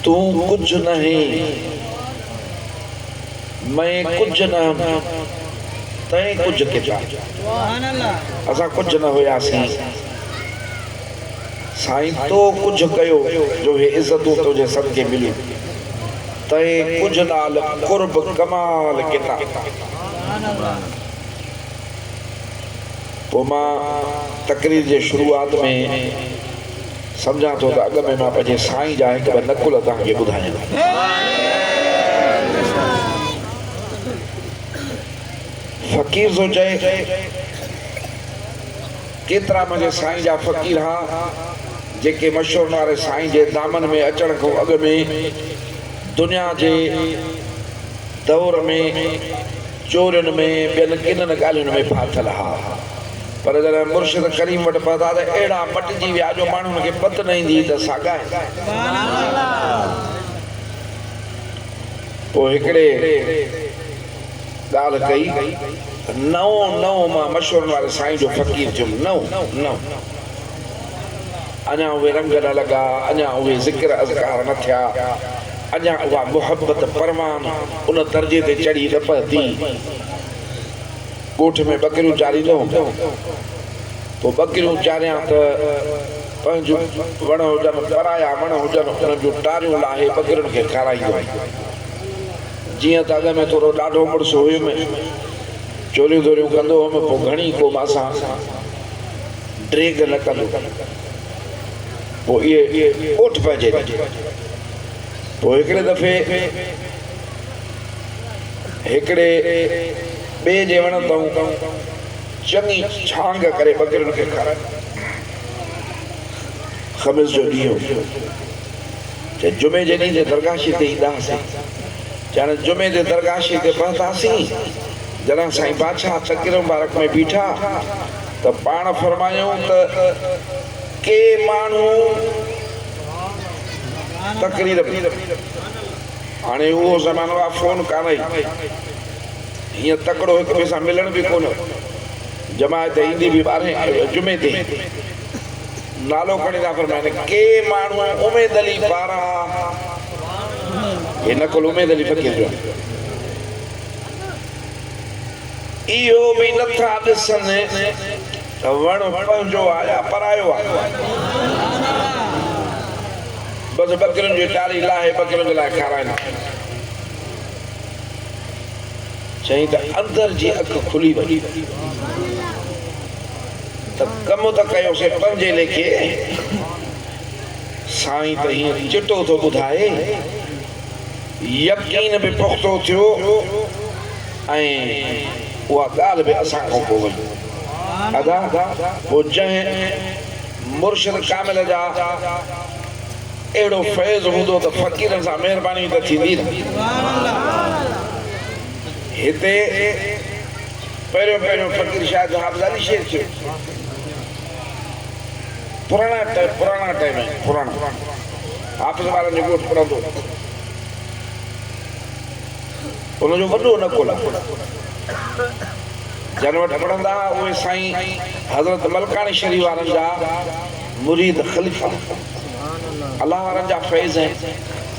तू कुछ नहीं मैं कुछ न तय कुछ किता असा कुछ न होयासी साईं तो कुछ कयो जो हे इज्जतों तुझे सदके मिली तय कुछ नाल कुर्ब कमाल किता तो मां तकरीर जे शुरुआत में समझा तो अग में मां पंहिंजे साईं जा हिकु ॿ नकुल तव्हांखे ॿुधायां फकीर जो चए केतिरा मुंहिंजे साईं जा फ़कीर हा जेके मशहूर वारे साईं जे दामन में अचण खां अॻु में दुनिया जे दौर में चोरियुनि में ॿियनि किननि ॻाल्हियुनि में फाथल हा पर जॾहिं मुर्शिद करीम वटि पहुता त अहिड़ा मटिजी विया जो माण्हुनि खे पत न ईंदी त साॻाए पोइ हिकिड़े ॻाल्हि कई नओं मां मशहूर वारे साईं जो फ़कीर थियुमि नओं अञा उहे रंग न लॻा अञा उहे ज़िक्र अज़कार न थिया अञा उहा मुहबत परवान उन दर्जे ते चढ़ी न पहुती ॻोठ में ॿकरियूं चारींदो पोइ ॿकरियूं चारियां त पंहिंजूं वण हुजनि पराया वण हुजनि उन्हनि जूं टारियूं लाहे ॿकरियुनि खे खाराईंदो जीअं त अॻ में थोरो ॾाढो मुड़ुस हुयुमि चोरियूं थोरियूं कंदो हुउमि पोइ घणी को मासां ड्रेग न कंदो पोइ इहे ओठ पइजे पोइ हिकिड़े दफ़े हिकिड़े ॿिए जे वण तां चङी छांग करे ॿकरियुनि खे खाराए ख़मीस जो ॾींहुं चए जुमे जे ॾींहुं ते दरगाशी ते ईंदा हुआसीं चए जुमे ते दरगाशी ते पहुतासीं जॾहिं साईं बादशाह तकरीर मुबारक में बीठा त पाण फरमायूं त के माण्हू तकरीर हाणे उहो ज़मानो आहे फ़ोन कान्हे हीअं तकिड़ो हिक ॿिए सां मिलण बि कोन जमायत ईंदी बि 12 जुमे ते नालो खणी था फरमाइनि के माण्हू उमेद अली पारां हे नकुल उमेद अली फ़कीर जो इहो बि नथा ॾिसनि त वण पंहिंजो आहे या परायो आहे बसि ॿकरियुनि जी टारी लाहे ॿकरियुनि जे लाइ खाराइनि चई त अंदर जी अखि खुली वई त कमु त कयोसीं पंहिंजे लेखे साईं त हीअं चिटो थो ॿुधाए यकीन बि पुख़्तो थियो ऐं उहा ॻाल्हि बि असां खां पोइ वई अदा पोइ जंहिं मुर्शिद कामिल जा अहिड़ो फैज़ हूंदो त फ़कीरनि सां महिरबानी त थींदी हिते पहिरियों फ़कीर शायदि हाफ़िज़ अली शेख थियो पुराणा टाइम हाफ़िज़ वारनि जो ॻोठ पढ़ंदो उनजो वॾो नकुल जन वटि पढ़ंदा उहे साईं हज़रत मलकानी शरीफ़ वारनि जा मुरीद ख़लीफ़ा अलाह वारनि जा फैज़ आहिनि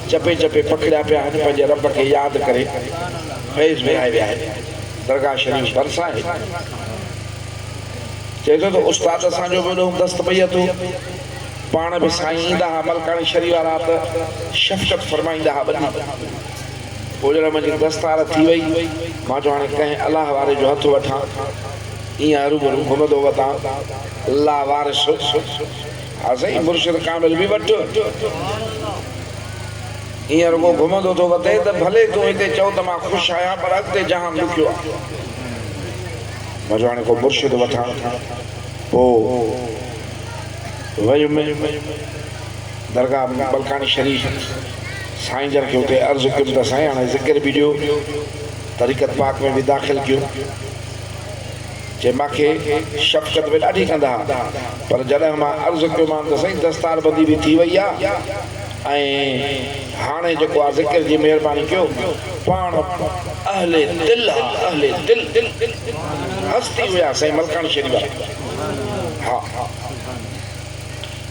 चपे चपे पकड़िया पिया आहिनि पंहिंजे रब खे यादि करे फैज़ विराए विया आहिनि दरगाह शरीफ़ भरिसां आहे चए थो त उस्ताद असांजो बि वॾो दस्तबैयत हो पाण बि साईं ईंदा हुआ मलकानी शरीफ़ वारा त शफ़क़त फरमाईंदा हुआ ॿधी पोइ जॾहिं मुंहिंजी दस्तार थी वई मां चयो हाणे कंहिं अलाह वारे जो हथु वठां ईअं हरूभरू घुमंदो वठां अलाह वारिस हा साईं मुर्शिद कामिल बि वठि ईअं रुगो घुमंदो थो वधे त भले तूं हिते चओ त मां ख़ुशि आहियां पर अॻिते जहान ॾुखियो आहे मां चयो हाणे को मुर्शिद वठां पोइ वयुमि दरगाह मलकानी शरीफ़ साईं जन खे उते अर्ज़ु कयुमि त साईं हाणे ज़िक्र बि ॾियो तरीक़त पाक में बि दाख़िल कयो जे मूंखे शफ़क़त बि ॾाढी कंदा पर जॾहिं मां अर्ज़ु कयोमांसि त साईं दस्तार बंदी बि थी वई आहे ऐं हाणे जेको आहे ज़िक्र जी महिरबानी कयो पाण अहले दिल हस्ती हुया साईं मलकानी शरीफ़ हा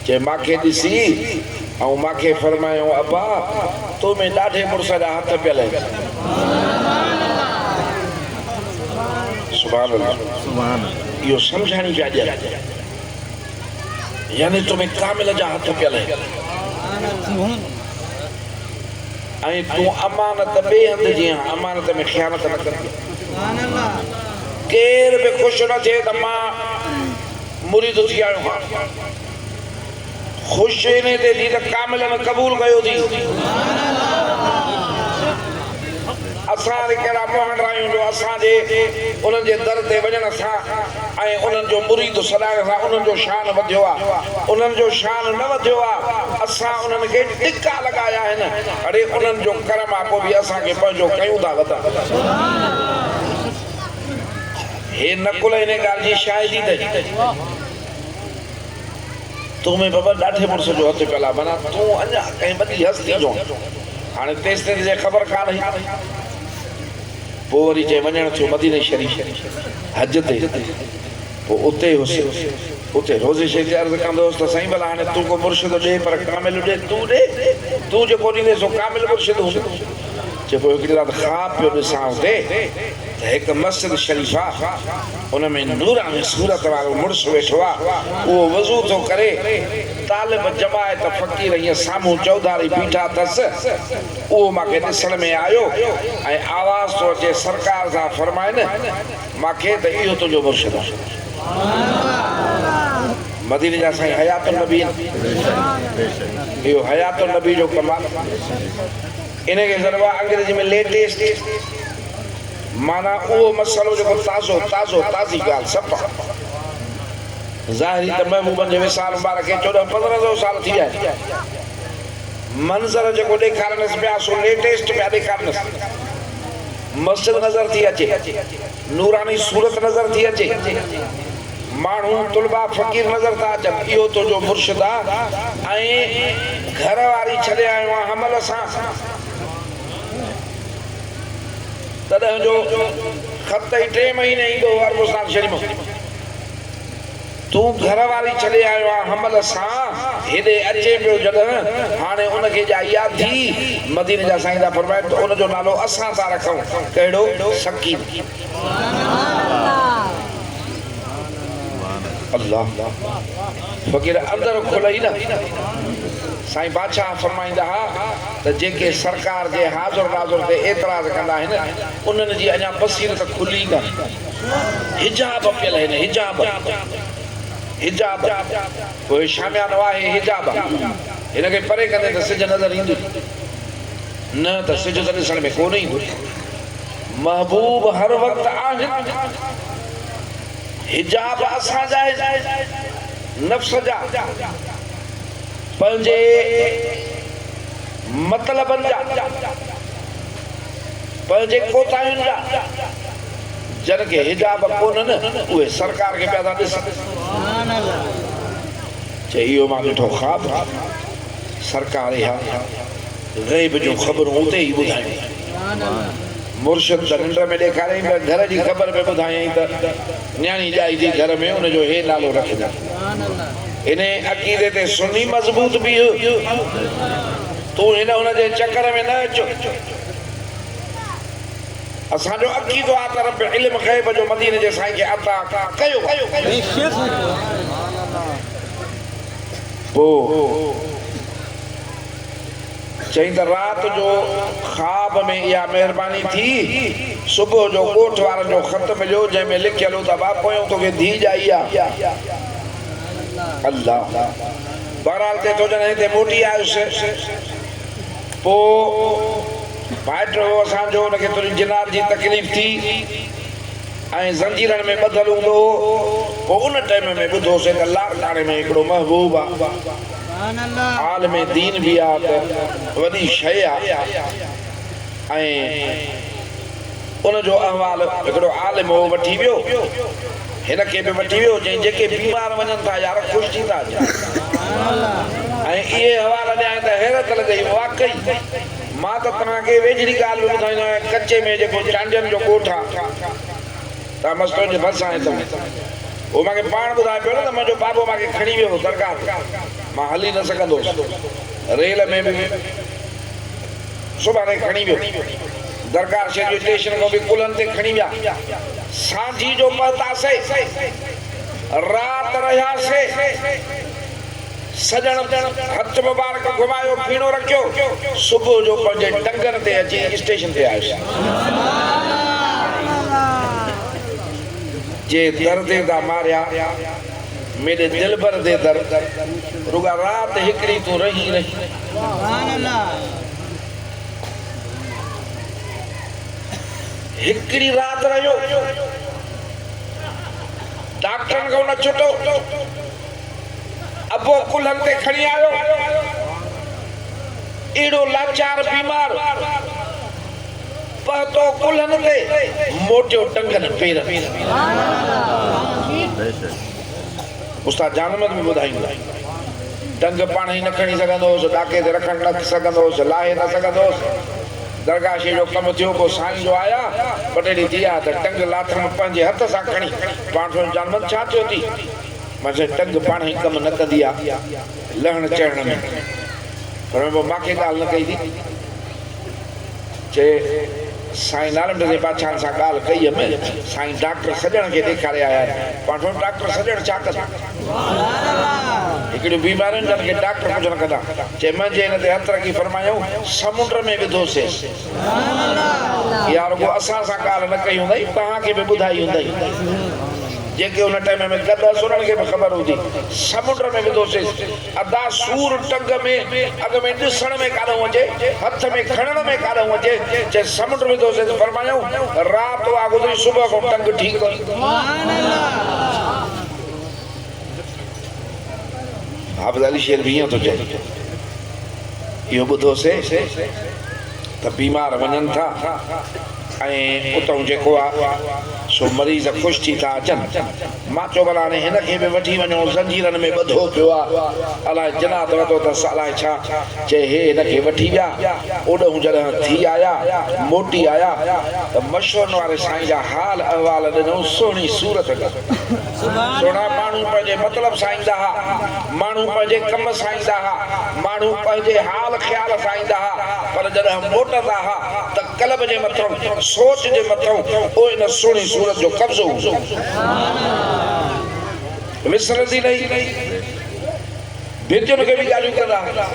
जे मूंखे ॾिसी ऐं मूंखे फरमायो अब्बा तो में ॾाढे मुड़ुस जा हथ पियल आहिनि। सुभान अल्लाह, इहो सम्झाइणी पिया ॾियनि, यानी तो में कामिल जा हथ पियल आहिनि ऐं तूं अमानत ॿिए हंधि जी अमानत में ख़यानत न कंदी। केर बि ख़ुशि न थिए त मां मुरीद थी आयो आहियां, ख़ुशि इन ते थी त कामिल में क़बूल कयो थी। असां कहिड़ा मोहन आहियूं जो असांजे उन्हनि जे दर ते वञण सां ऐं उन्हनि जो मुरीद सॾाइण सां उन्हनि जो शान वधियो आहे। उन्हनि जो शान न वधियो आहे, असां उन्हनि खे टिका लॻाया आहिनि। अड़े उन्हनि जो कर्म आहे, पोइ बि असांखे पंहिंजो कयूं था वधा। हे नकुल इन ॻाल्हि जी शायदि अथई। तूं में बाबा ॾाढे मुड़ुस जो हथ पियल आहे, माना तूं अञा कंहिं वॾी हस्ती जो हाणे तेसि ताईं ख़बर कान हुई। पोइ वरी चई वञणु थियो मदीने शरीफ़ हज ते। पोइ उते हुउसि, उते रोज़े शरीफ़ अर्ज़ु कंदो हुउसि त साईं भला हाणे तूं को मुर्शिद ॾे, पर कामिल ॾे, तूं ॾे, तूं जेको ॾींदे सो कामिल मुर्शिद हूंदो। चए पोइ हिकिड़ी राति ख़्वाब पियो ॾिसां हुते त हिकु मस्जिद शरीफ़ आहे, उन में नूरानी सूरत वारो मुड़ुसु वेठो आहे। उहो वज़ू थो करे, तालिब जमायत फ़क़ीर हीअं साम्हूं चौधारी बीठा अथसि। उहो मूंखे ॾिसण में आयो ऐं आवाज़ थो अचे, सरकार सां फरमाइनि मूंखे त इहो तुंहिंजो मुर्शिद आहे। मदीने जा साईं हयातुन नबी, इहो हयातुन नबी जो कमाल। इनखे ज़रूरु आहे अंग्रेजी में लेटेस्ट, माना उहो मसलो जेको ताज़ो ताज़ी ॻाल्हि सभु ज़ाहिरी त महबूबनि जे विसाल मुबारक खे 1400-1500 साल थी विया आहिनि। मंज़र जेको ॾेखारनसि पिया सो लेटेस्ट पिया ॾेखारनसि। मस्जिद नज़र थी अचे, नूरानी सूरत नज़र थी अचे, माण्हू तुलबा फ़क़ीर नज़र था अचनि। इहो तुंहिंजो मुर्शिद आहे। ऐं घर वारी छॾे आयो आहे हमल सां, तॾहिं जो ख़त ई 3 महीने ईंदो हो अरबुस्तान शरीफ़। तूं घर वारी छॾे आयो आहे हमल सां, हेॾे अचे पियो जॾहिं हाणे उनखे जा यादि थी। मदीने जा साईं था फरमाइनि त उनजो नालो असां था रखूं, कहिड़ो? सकीन। अल्लाह फ़क़ीर अंदरि खुलई न। साईं बादशाह फरमाईंदा हुआ त जेके सरकार जे हाज़ुर नाज़ुर ते एतिराज़ कंदा आहिनि उन्हनि जी अञा बसीरत खुली कान। हिजाब पियल आहिनि, हिजाब उहे शामियानो आहे, हिजाब हिनखे परे कंदे त सिज नज़र ईंदो न, त सिज त ॾिसण में कोन ईंदो। महबूब हर वक़्तु आहिनि। हिजाब असांजा नफ़्स जा, पंहिंजे मतलबनि जा, पंहिंजे कोताहियुनि जा, जन खे हिजाब कोन्हनि उहे सरकार खे पिया था ॾिसनि। चए इहो मां ॾिठो ख़्वाब, सरकार ग़ैब जूं ख़बरूं उते ई ॿुधायूं। मुर्शिद त निंड में ॾेखारियईं, घर जी ख़बर में ॿुधायईं त न्याणी ॼाई थी घर में, उनजो हे नालो रखंदा। इन अक़ीदे ते सुन्नी मज़बूत बि तूं हिन हुनजे चकर में न अचो। असांजो अक़ीदो आहे त रब इल्म ग़ैब जो मदीने जे साईं खे अता कयो। पोइ चई त राति जो ख़्वाब में इहा महिरबानी थी। सुबुह जो ॻोठ वारनि जो ख़त मिलियो जंहिंमें लिखियल हो त बापोयो तोखे धीउ ॼाई आहे। अल्लाह बहरहाल ते तो जन हिते मोटी आयुसि। पोइ भाइटो असांजो हुनखे थोरी जिनार जी तकलीफ़ थी ऐं ज़ंजीरनि में ॿधल हूंदो हो। पोइ उन टाइम में ॿुधोसीं त लाड़काणे में हिकिड़ो महबूब आहे, आलम दीन बि आहे, त वॾी शइ आहे। ऐं उनजो अहवाल हिकिड़ो आलिम हो वठी वियो, हिनखे बि वठी वियो। जंहिं जेके बीमार वञनि था यार ख़ुशि थी था अचनि। ऐं इहे हवाला ॾियां त हैरत लॻई। वाकई मां त तव्हांखे वेझड़ी ॻाल्हि बि ॿुधाईंदो आहियां, कचे में जेको चांडियुनि जो ॻोठ आहे, तव्हां मस्तु जे भरिसां आहे। उहो मूंखे पाण ॿुधाए पियो न त मुंहिंजो बाबो मूंखे खणी वियो दरगाह, मां हली न सघंदो हुउसि। रेल में भी सुबह खणी वियो दरगाह शरीफ स्टेशन को भी कुलन ते खणी विया सांझी जो पहुतासे रात रहियासे सजण हथ मुबारक घुमायो पीणो रखियो सुबह जो पंजे टंगन ते अची स्टेशन ते आयो जे दर्दे दा मारिया मेरे दिल भर दे दर्द रुगा रात हिकड़ी तू रही सुभान अल्लाह हिकड़ी रात रहियो डॉक्टर को न छुटो अबो कुल्हन ते खणी आयो एड़ो लाचार बीमार पतो कुल्हन ते मोटियो टंगन पेर उस्ताद जानमत में बुधाईंदा टंग पाण ही न खणी सघंदो डाके ते रखण न सघंदो लाहे न सघंदो दरगाह शे जो कम थियो को साईं जो आया बटेड़ी दिया त टंग लाथ में पंजे हथ सा खणी पाण सो जानमत छा थियो थी मजे टंग पाण ही कम न कंदी आ लहण चढ़ण में पर वो माके गाल न कई थी चे साईं नारायण दे बादशाह सा गाल कई में साईं डॉक्टर सजण के देखारे आया पाण सो डॉक्टर सजण छा कर सुभान अल्लाह एकड़ी बीमारन जन के डॉक्टर कुछ न कदा चे मंजे ने ते हथ रखी फरमायो समुद्र में विधोसे सुभान अल्लाह यार को असा सा गाल न कई हुंदई तहां के भी बुधाई हुंदई जेके उन टाइम में गदा सुनन के खबर होती समुद्र में विधोसे अदा सूर टंग में अग में दिसण में कालो वजे हाथ में खणन में कालो वजे जे समुद्र में विधोसे फरमायो रात वा गुजरी सुबह को टंग ठीक सुभान अल्लाह हाफिज अली शेर भी तो जे यो बुधोसे त बीमार वनन था उतों जेको आ सो मरीज खुश थी था अचन मां चो भला ने हिन खे भी वठी वञो ज़ंजीरन में ॿधो पियो आ अलाए जनात वतो त अलाए छा जे हे हिन खे वठी विया ओॾो जॾहिं थी आया मोटी आया त मशहूर वारे साईं जा हाल अहवाल ॾिनो सोणी सूरत सोना माण्हू पंहिंजे मतिलब साईंदा हा माण्हू पंहिंजे कम साईंदा हा माण्हू पंहिंजे हाल ख़्याल साईंदा हा पर जॾहिं मोटंदा हा त कल्ब जे मथां सोच जे मथां ओ इन सोणी सूरत जो कब्जो विसरंदी नहीं बेटियों के भी गालियों कर रहा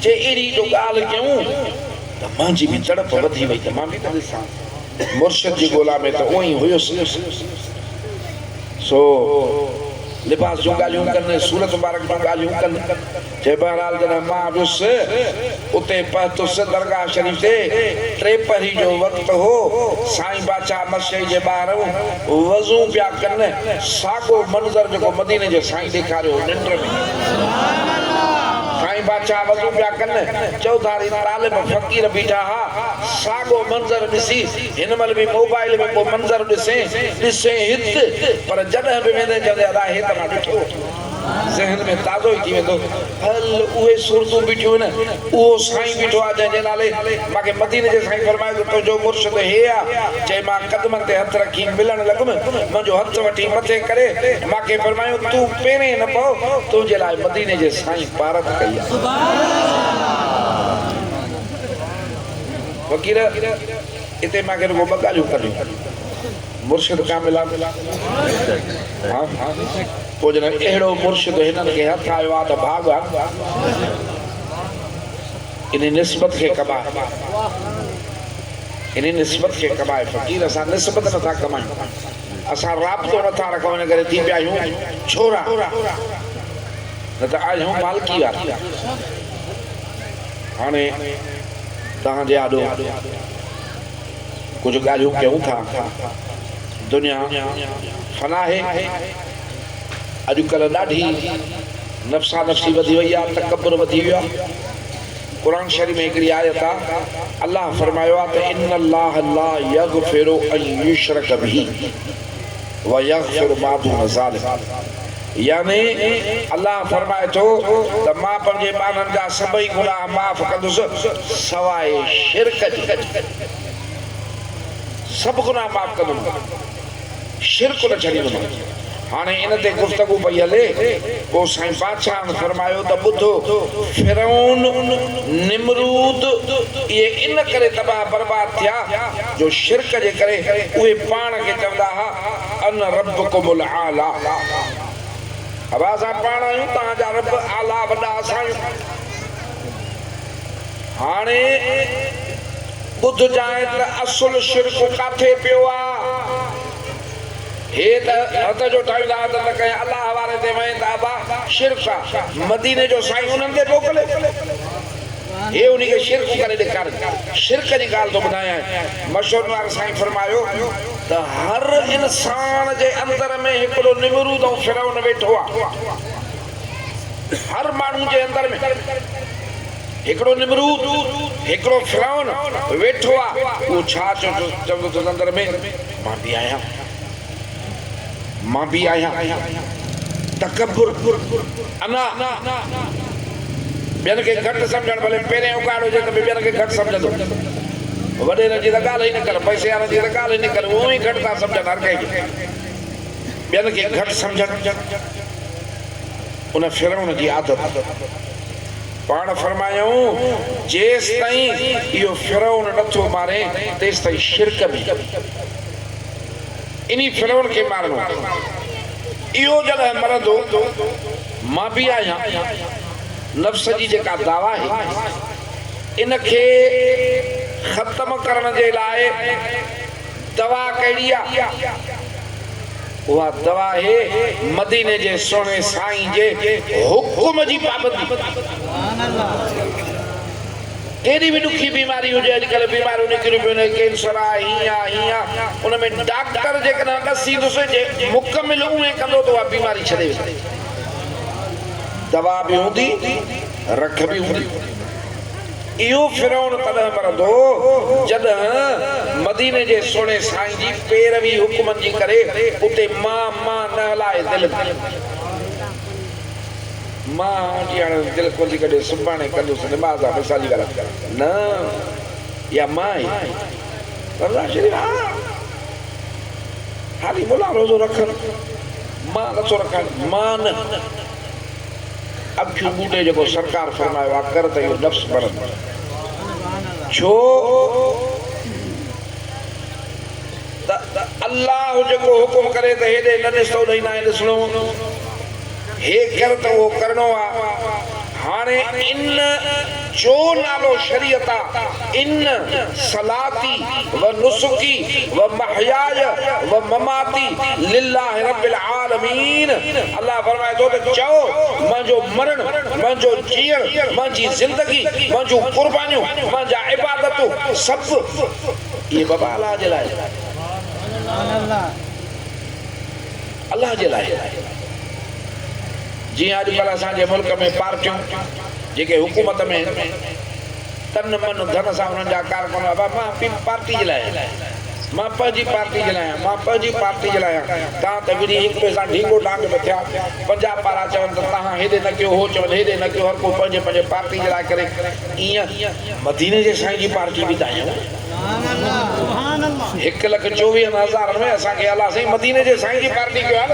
जे एरी जो गाल क्यों त मांजी भी तड़प वधी वई त मां भी कदे सा मुर्शिद जी गोला में तो ओई हुयो सो लिबास जो गालियों करने सूरत मुबारक जो गालियों करने जे बहरहाल जन मां बिस उते पहुतो से दरगाह शरीफ से टे पहरी जो वक्त हो साईं बादशाह मस्जिद जे बाहर वजू पिया कन सागो मंजर जो मदीने जे साईं दिखारियो निंड में साईं बादशाह वजू पिया कन चौधारी तालिब फकीर बीठा हा सागो मंजर दिसी हिनमल भी मोबाइल में को मंजर दिसे हित पर जॾहिं भी वेंदे जॾहिं अदा हे त मां ॾिठो ज़हन में ताज़ो ही थी वेंदो हल उहे सूरतूं बीठियूं न उहो साईं बीठो आहे जंहिंजे नाले मूंखे मदीने जे साईं फरमायो त तुंहिंजो मुर्शिद हे आहे चई मां कदमनि ते हथ रखी मिलण लॻुमि मुंहिंजो हथ वठी मथे करे मूंखे फरमायो तूं पहिरें न पओ तुंहिंजे लाइ मदीने जे साईं पारत कई आहे फ़कीर इते मूंखे रुगो ॿ ॻाल्हियूं करियूं मुर्शिद कामिल हाँ पोइ जॾहिं अहिड़ो मुर्शिद हिननि खे हथ आयो आहे त भाग इन निस्बत खे कमाए फ़कीर असां निस्बत नथा कमायूं असां राब्तो नथा रखूं इन करे थी पिया आहियूं छोरा न त आहियूं मालकी वारा हाणे तव्हांजे आॾो कुछ ॻाल्हियूं कयूं था दुनिया फना है अॼुकल्ह ॾाढी नफ़्सा नफ़्सी वधी वई आहे तकब्बुर वधी वियो आहे कुरान शरीफ में हिकिड़ी आयत आहे अल्लाह फरमायो आहे त इन्नल्लाह ला यग़फिरु अन युशरक बिही व यग़फिरु मा दून ज़ालिक यानी अल्लाह फरमाए थो त मां पंहिंजे ॿारनि जा सभई गुनाह माफ़ कंदुसि सवाइ शिरक जी सब गुनाह माफ कर दूंगा शिरक न छॾींदुमि हाणे इन ते गुफ्तगू पई हले पोइ साईं बादशाह ने फरमायो त ॿुधो फिरौन निमरूद ये इन करे तबाह बर्बाद थिया जो शिरक जे करे उहे पाण खे चवंदा हा अन रब्बकुमुल आला अब असां पाण आहियूं तव्हांजा रब आला वॾा असां हाणे ॿुध जाए त असुल शिरक काथे पियो आहे हे त हथ जो ठाहींदा त कहीं अल्लाह वारे ते वञनि था बा शिरक मदीने जो साईं उन्हनि ते मोकिले हे उन खे शिरक करे ॾेखार शिरक जी ॻाल्हि थो ॿुधायां मशहूर वारो साईं फरमायो त हर इंसान जे अंदर में हिकिड़ो निमरूद ऐं फिरौन वेठो आहे हर माण्हू जे अंदर में हिकिड़ो निमरूद हिकिड़ो फिरौन वेठो आहे उहो छा चवंदो त अंदर में मां भी आया तकब्बुर अना ॿियनि खे घटि सम्झण भले पहिरें उगाड़ हुजे त ॿियनि खे घटि सम्झंदो वॾे जी त ॻाल्हि ई न कर पैसे वारनि जी त ॻाल्हि ई न कर उहो ई घटि था सम्झनि हर कंहिंखे ॿियनि खे घटि सम्झनि उन फिरौन जी आदत पाण फरमायूं जेसि ताईं इहो फिरौन नथो मारे तेसि ताईं शिरक बि इन्ही फिरौन खे मारणो इहो जॾहिं मरंदो मां बि आहियां नफ़्स जी जेका दावा आहे इन खे ख़त्म करण जे लाइ दवा कहिड़ी आहे उहा दवा आहे मदीने जे सोने साईं जे हुकुम जी पाबंदी केॾी बि ॾुखी बीमारी हुजे अॼुकल्ह बीमारियूं निकिरियूं पियूं कैंसर आहे हीअं उन में डॉक्टर जेकॾहिं ॾसींदुसि जे मुकमिल उहे कंदो त उहा बीमारी छॾे वेंदी दवा बि हूंदी रख बि हूंदी इहो फिरौन तॾहिं मरंदो जॾहिं मदीने जे सोने साईं जी पैरवी हुकुमनि जी करे उते मां न हलाए दिलि मां दिलि खोली कढे सुभाणे कंदुसि निमाज़ आहे मिसाली ॻाल्हि न या मां हाली मुला रोज़ो रखनि मां नथो रखां मां न अखियूं ॿूटे जेको सरकार फरमायो आहे कर त इहो नफ़्स भरंदो छो त अल्लाह जेको हुकुम करे त हेॾे न ॾिसो ॾेई न ॾिसणो हे कर त उहो करणो आहे हाणे इन जो नालो शरीयत आहे इन सलाती व नुसुकी व महयाय व ममाती लिल्लाह रब्बिल आलमीन अल्लाह फरमाए थो त चओ मुंहिंजो मरण मुंहिंजो जीअण मुंहिंजी ज़िंदगी मुंहिंजूं क़ुर्बानियूं मुंहिंजा इबादतूं सभु इहे बाबा अल्लाह जे लाइ अल्लाह जे लाइ जीअं अॼुकल्ह असांजे मुल्क में पार्टियूं जेके हुकूमत में तन मन धन सां उन्हनि जा कारकुन मां पार्टी जे लाइ मां पंहिंजी पार्टी जे लाइ मां पंहिंजी पार्टी जे लाइ तव्हां त विड़ी हिक ॿिए सां ढींगो डांग में थिया पंजाब पारां चवनि त तव्हां हेॾे न कयो हो चवनि हेॾे न कयो हर को पंहिंजे पंहिंजे पार्टी जे लाइ करे ईअं मदीने जे साईं जी पार्टी बि त आहियूं 1,24,000 में असांखे अलाह साईं मदीने जे साईं जी पार्टी कयो आहे न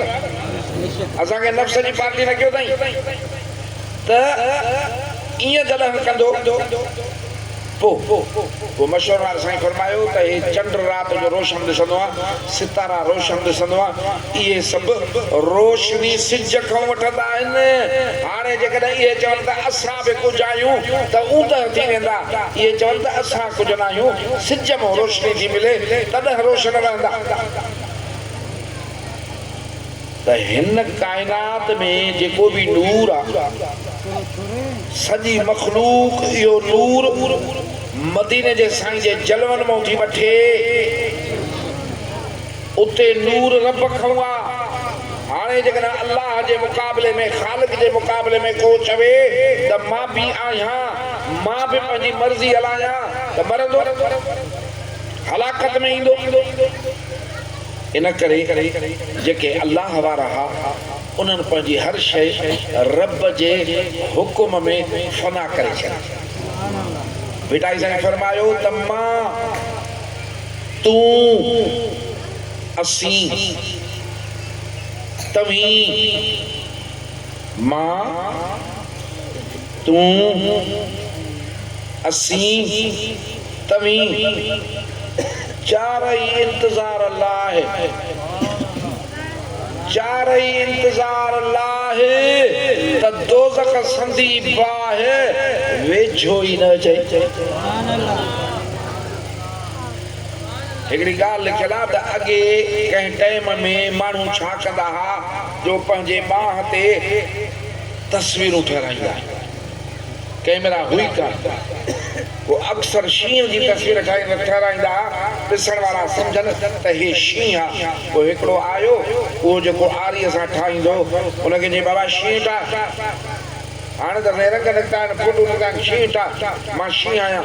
असांखे नफ़्स जी पार्टी न कयो अथई त ईअं जॾहिं कंदो पोइ मशहूर वारो साईं फरमायो त हे चंड राति जो रोशन ॾिसंदो आहे सितारा रोशन ॾिसंदो आहे इहे सभु रोशनी सिज खां वठंदा आहिनि हाणे जेकॾहिं इहे चवनि त असां बि कुझु आहियूं त ऊंद थी वेंदा इहे चवनि त असां कुझु न आहियूं सिज मां रोशनी थी मिले तॾहिं रोशन रहंदा त हिन काइनात में जेको बि नूर आहे सॼी मखलूक इहो नूर मदीने जे साईं जे जलवन मां थी वठे उते नूर रब खां आहे हाणे जेकॾहिं अल्लाह जे मुक़ाबले में ख़ालिक जे मुक़ाबले में को चवे त मां बि आहियां मां बि पंहिंजी मर्ज़ी हलायां त मरंदो हलाकत में ईंदो इन करे जेके अल्लाह वारा हुआ उन्हनि पंहिंजी हर शइ रब जे हुकुम में फना करे छॾी भिटाई साईं फरमायो त मां तूं असीं तव्हीं मां तू असीं तव्हीं चारई इंतजार अल्लाह है, चारई इंतजार अल्लाह है त दोज़ख संदी बाह वेझो ही न चई। हिकिड़ी ॻाल्हि लिखियल आहे त अॻे कंहिं टाइम में माण्हू छा कंदा हुआ जो पंहिंजे बाह ते तस्वीरूं ठाराईंदा, कैमरा हुई कान, वो अक्सर शींहं जी तस्वीर ठाराईंदा, ॾिसण वारा सम्झनि त हे शींहं आहे। पोइ हिकिड़ो आयो उहो जेको आरीअ सां ठाहींदो, उनखे चई बाबा शींहं ठाह। हाणे त रंग निकिता आहिनि, फोटू निकिता आहिनि, शींहं ठाह। मां शींहं आहियां।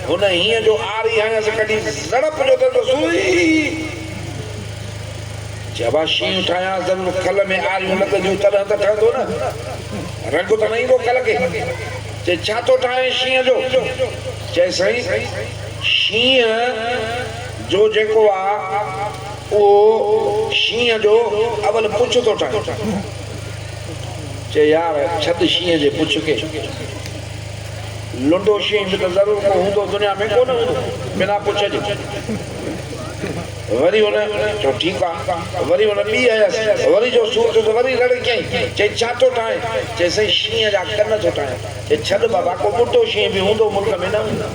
हुन हीअं जो आरी हयसि कॾहिं ज़ड़प जो त सुई जब शींहं ठाहियां ज़रूरु कल में आरियूं लॻंदियूं तॾहिं त ठहंदो न, रंग त न ईंदो कल खे। चए छा थो ठाहे शींहं जो? चए साईं शींहं जो जेको आहे उहो शींहं जो अवल पुछ थो ठाहे। चए यार छॾ शींहं जे पुछ खे, लुंडो शींहं बि त ज़रूरु को हूंदो दुनिया में, कोन हूंदो बिना पुछ जे। वरी हुन चयो ठीकु आहे। वरी हुन ॿी आयसि, वरी जो सूर थियो त वरी लड़ कयईं। चई छा थो ठाहे? चई साईं शींहं जा कन थो ठाहे। चई छॾ बाबा को ॿुढो शींहं बि हूंदो मुल्क में, न हूंदो।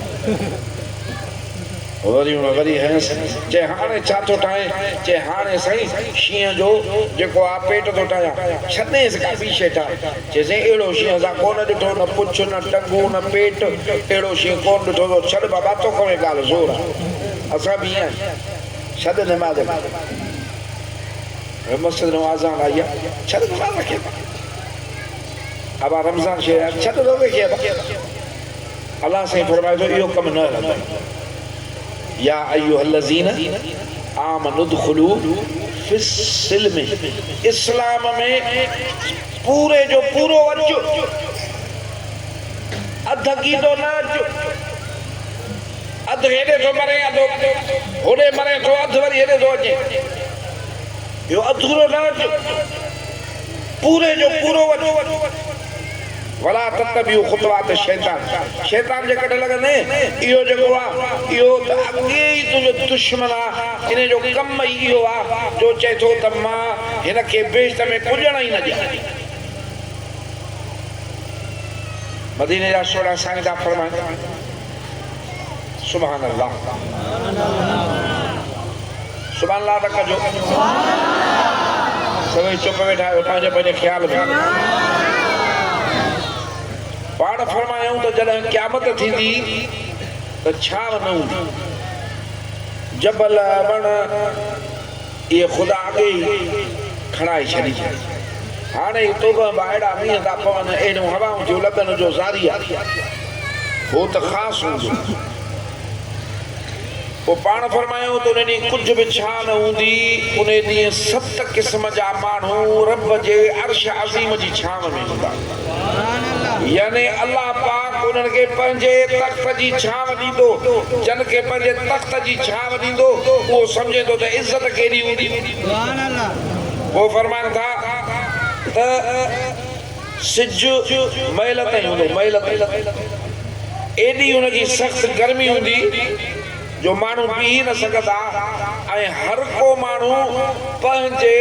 वरी हुन वरी हयसि। चए हाणे छा थो ठाहे? चए हाणे साईं शींहं जो जेको आहे पेट थो ठाहियां। छॾेसि का ॿी शइ ठाहे। चए साईं अहिड़ो शींहं असां कोन ॾिठो, न पुछ न टंगू न पेट, अहिड़ो शींहं कोन ॾिठो। छॾ बाबा तोखे में ॻाल्हि ज़ोर आहे, असां बि ईअं छॾ नमाज़ मस्जिद में आज़ान आई आहे, छॾ नमाज़ खे। अब रमज़ान शे छॾ रोज़े खे। अल्लाह साईं फरमाए थो इहो कमु न हलंदो। या अय्युहल्लज़ीना आमनु दुखुलू फिस्सिल्म, इस्लाम में पूरे जो पूरो अचो, अध कीदो न अचो। अध हेॾे थो मरे, अधु होॾे मरे थो, अधु वरी हेॾे थो अचे, इहो अधूरो न अचो, पूरे जो पूरो अचो। वला तत्तबिउ खुतवात शैतान, शैतान जे कॾहिं लॻंदे इहो जेको आहे इहो त अॻे ई तुंहिंजो दुश्मन आहे। इन जो कमु ई इहो आहे जो चए थो त मां हिन खे बेश्त में पुॼण ई न ॾियां। मदीने जा सोड़ा साईं था फरमाइनि सुभान अल्लाह, सुभान अल्लाह त कजो। सभई चुप वेठा आहियो पंहिंजे पंहिंजे ख़्याल में। पाण फरमायूं त जॾहिं क़यामत थींदी त छांव न हूंदी, जबल वण इहे ख़ुदा अॻे ई खणाए छॾी। हाणे तोबा ॿाहिड़ा मींहं था पवनि, अहिड़ियूं हवाऊं थियूं लॻनि जो ज़ारी आहे, हो त ख़ासि हूंदो। पोइ पाण फरमायूं त उन ॾींहुं कुझु बि छा न हूंदी। उन ॾींहुं 7 क़िस्म जा माण्हू रब जे अर्श अज़ीम जी छांव में हूंदा। यानी अल्लाह पाक उन्हनि खे पंहिंजे तख़्त जी छांव ॾींदो। जन खे पंहिंजे तख़्त जी छांव ॾींदो उहो सम्झे थो त इज़त केॾी हूंदी। पोइ फरमाइनि था त सिज महिल ताईं हूंदो, महिल ताईं। एॾी हुनजी सख़्त गर्मी हूंदी जो माण्हू पी न सघंदा। ऐं हर को माण्हू पंहिंजे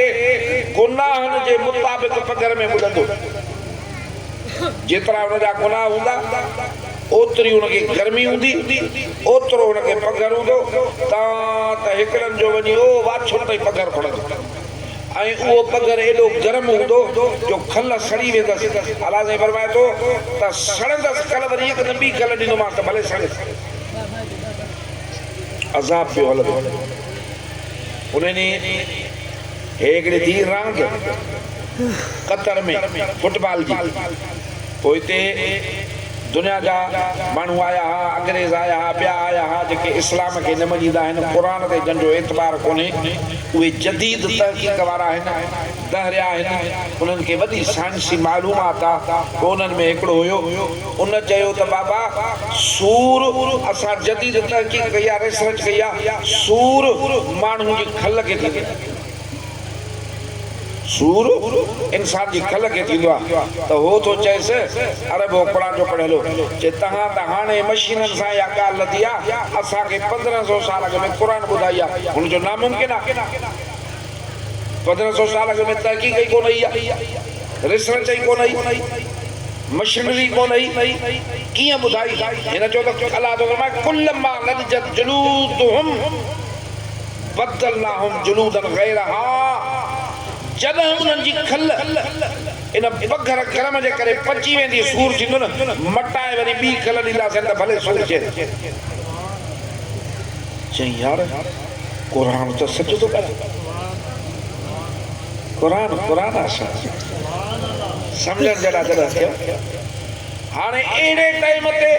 गुनाहनि जे मुताबिक़ पघर में ॿुधंदो। जेतिरा हुनजा गुनाह हूंदा ओतिरी हुनखे गर्मी हूंदी, ओतिरो हुनखे पघर हूंदो। त हिकिड़नि जो वञी ओ वाछुर ताईं पघर खणंदो ऐं उहो पघर एॾो गरम हूंदो जो खल सड़ी वेंदसि। अलाह साईं फरमाए थो त सड़ंदसि कल, वरी हिकु ॿी खल ॾींदोमांसि त भले सड़े। अज़ाब पियो हलंदो। उन ॾींहुं हिकिड़ी थी रांदि कतर में फुटबॉल जी। पोइ हिते दुनिया जा माण्हू आया हुआ, अंग्रेज़ आया हुआ, ॿिया आया हुआ जेके इस्लाम खे न मञींदा आहिनि, क़ुर ते जंहिंजो एतबार कोन्हे। उहे जदीद तहक़ीक़ वारा आहिनि, दहरिया आहिनि, उन्हनि खे वॾी साइंसी मालूमात आहे। पोइ उन्हनि में हिकिड़ो हुयो, उन चयो त बाबा सूर, असां जदीद तहक़ीक़ कई आहे, रिसर्च कई आहे, सूर माण्हू जी खल खे थी। सूर इंसान की खल के थींदो आहे त हो तो चएसि अरे वो कुरान जो पढ़ियलो जे तव्हां त हाणे मशीननि सां इहा ॻाल्हि लधी आहे असांखे 1500 साल अॻु में कुरान ॿुधाई आहे हुनजो नामुमकिन आहे 1500 साल अॻु में तहक़ीक़ ई कोन आई आहे रिसर्च ई कोन आई मशीनरी कोन आई कीअं ॿुधाई हिन जो त अलाह जो फरमाए कुल्लमा नदजत जुलूदुहुम बदलनाहुम जुलूदन गैरहा जॾहिं उन्हनि जी खल इन बगर गरम जे करे पची वेंदी सूर थींदो न मटाए वरी ॿी खल ॾींदासीं त भले सूर थिए चई यार कुरान त सच थो करे कुरान आहे सम्झण जहिड़ा जॾहिं थियो हाणे अहिड़े टाइम ते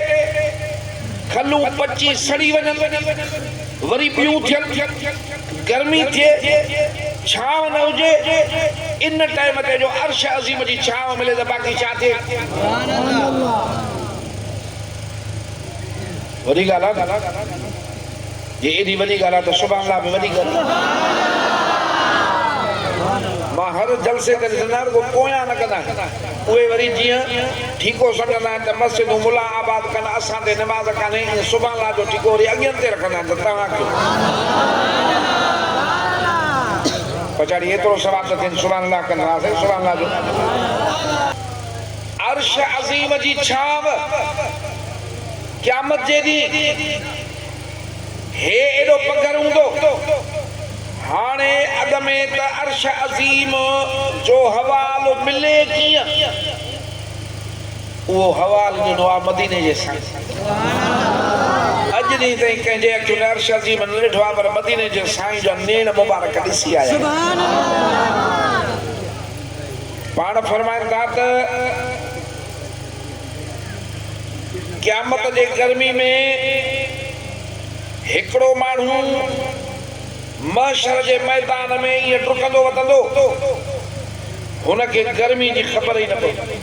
खलूं पची सड़ी वञनि वरी ॿियूं थियनि गर्मी थिए छांव न हुजे इन टाइम ते जो अर्श अज़ीम जी छांव मिले त बाक़ी छा थिए वॾी ॻाल्हि आहे जे एॾी वॾी ॻाल्हि आहे त सुभाणे अल्लाह बि वॾी ॻाल्हि मां हर जलसे ते ॾिसंदा आहिनि को पोयां न कंदा आहिनि उहे वरी जीअं ठीको सम्झंदा आहिनि त मस्जिदूं मुला आबाद कनि असां ते निमाज़ कान्हे ईअं सुभाणे अल्लाह जो ठीको वरी अॻियनि ते रखंदा आहिनि त तव्हां कयो पछाड़ी एतिरो सवाब त थियनि सुभाणे अल्लाह कंदासीं सुभाणे अल्लाह जो अर्श अज़ीम जी छांव क़यामत जे ॾींहुं हे एॾो पघर हूंदो हाणे अॻ में त अर्श अज़ीम जो हवालो मिले कीअं उहो हवालो ॾिनो आहे मदीने जे साईं अॼु ॾींहुं ताईं कंहिंजे अखि में अर्श अज़ीम न ॾिठो आहे पर मदीने जे साईं जा नेण मुबारक ॾिसी आया पाण फरमाइनि था त क़यामत जे गर्मी में हिकिड़ो माण्हू महशर जे मैदान में ईअं डुकंदो वधंदो हुनखे गर्मी जी ख़बर ई न पवंदी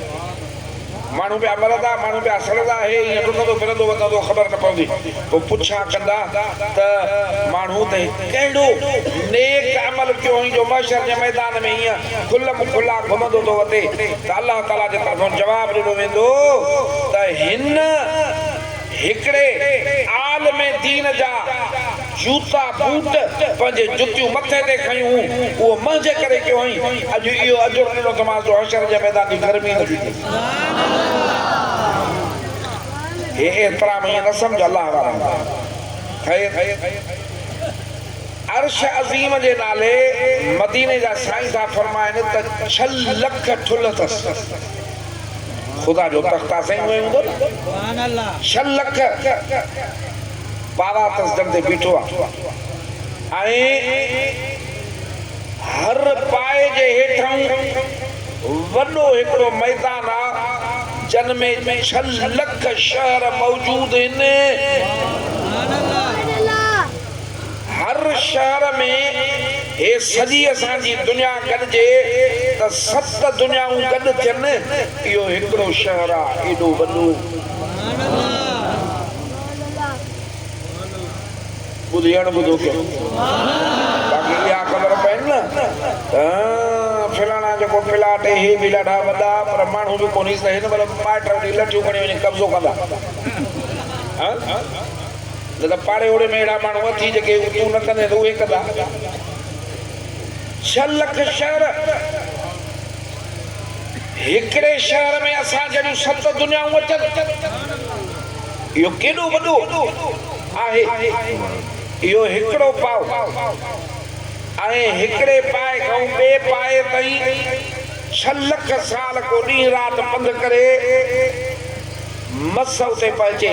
माण्हू पिया मरंदा माण्हू पिया सड़ंदा हे ईअं डुकंदो फिरंदो वधंदो ख़बर न पवंदी पोइ पुछा कंदा त माण्हू त कहिड़ो नेक अमल कयो हुई जो महशर जे मैदान में ईअं खुलम खुला घुमंदो थो वधे त अलाह ताला जे तरफ़ां जवाबु ॾिनो वेंदो त हिन हिकिड़े आल में दीन जा जूता बूट पंहिंजे जुतियूं मथे ते खयूं उहो मुंहिंजे करे कयो हुई अॼु इहो अॼु ॾिनो तमाम जो हशर जे मैदान जी गर्मी नथी थिए हे एतिराम ईअं न सम्झ अलाह वारा अर्श अज़ीम जे नाले मदीने जा साईं था फरमाइनि त 6 लख ठुल अथसि खुदा जो तख्ता साईं हुए हूंदो 6 लख बाबा तस्दम ते बीठो आहे ऐं हर पाए जे हेठां वॾो हिकिड़ो मैदान आहे जन में 6 लख शहर मौजूद आहिनि हर शहर में हे सॼी असांजी दुनिया गॾिजे त 7 दुनियाऊं गॾु थियनि इहो हिकिड़ो शहर आहे एॾो वॾो ॿुधण ॿुधो कयो बाक़ी इहा ख़बर पवनि न फलाणा जेको प्लाट हे बि ॾाढा वॾा पर माण्हू बि कोन्हे त हिन महिल माइट लठियूं खणी वञी कब्ज़ो कंदा न त पाड़े ओड़े में अहिड़ा माण्हू अथी जेके तूं न कंदे त उहे कंदा 6 लख शहर हिकिड़े शहर में असां जहिड़ियूं 7 दुनियाऊं अचनि इहो केॾो वॾो आहे इहो हिकिड़ो पाव ऐं हिकिड़े पाए खां ॿिए पाए ताईं 6 लख साल को ॾींहुं राति पंधु करे मस उते पहुचे